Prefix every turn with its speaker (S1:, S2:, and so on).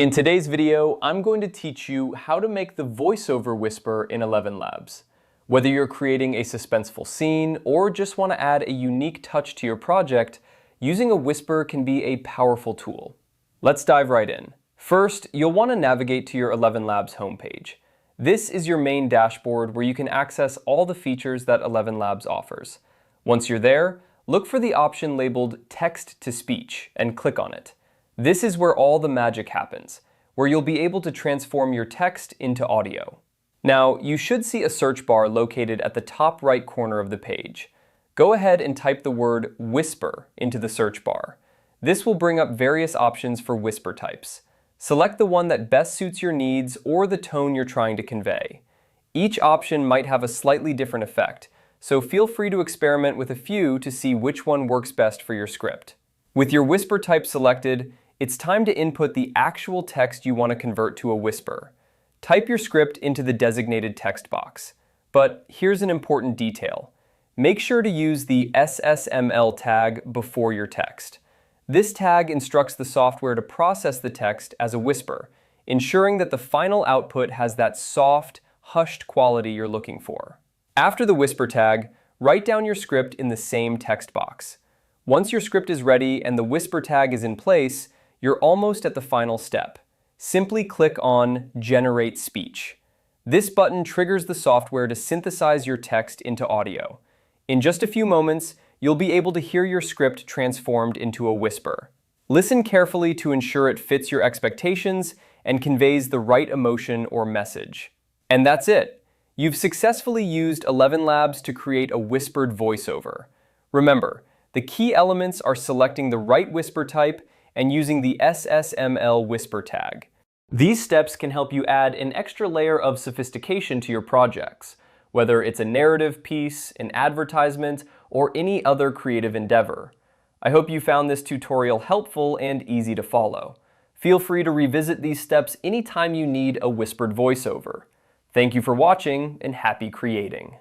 S1: In today's video, I'm going to teach you how to make the voiceover whisper in ElevenLabs. Whether you're creating a suspenseful scene or just want to add a unique touch to your project, using a whisper can be a powerful tool. Let's dive right in. First, you'll want to navigate to your ElevenLabs homepage. This is your main dashboard where you can access all the features that ElevenLabs offers. Once you're there, look for the option labeled Text to Speech and click on it. This is where all the magic happens, where you'll be able to transform your text into audio. Now, you should see a search bar located at the top right corner of the page. Go ahead and type the word whisper into the search bar. This will bring up various options for whisper types. Select the one that best suits your needs or the tone you're trying to convey. Each option might have a slightly different effect, so feel free to experiment with a few to see which one works best for your script. With your whisper type selected, it's time to input the actual text you want to convert to a whisper. Type your script into the designated text box. But here's an important detail. Make sure to use the SSML tag before your text. This tag instructs the software to process the text as a whisper, ensuring that the final output has that soft, hushed quality you're looking for. After the whisper tag, write down your script in the same text box. Once your script is ready and the whisper tag is in place, you're almost at the final step. Simply click on Generate Speech. This button triggers the software to synthesize your text into audio. In just a few moments, you'll be able to hear your script transformed into a whisper. Listen carefully to ensure it fits your expectations and conveys the right emotion or message. And that's it. You've successfully used ElevenLabs to create a whispered voiceover. Remember, the key elements are selecting the right whisper type and using the SSML whisper tag. These steps can help you add an extra layer of sophistication to your projects, whether it's a narrative piece, an advertisement, or any other creative endeavor. I hope you found this tutorial helpful and easy to follow. Feel free to revisit these steps anytime you need a whispered voiceover. Thank you for watching, and happy creating.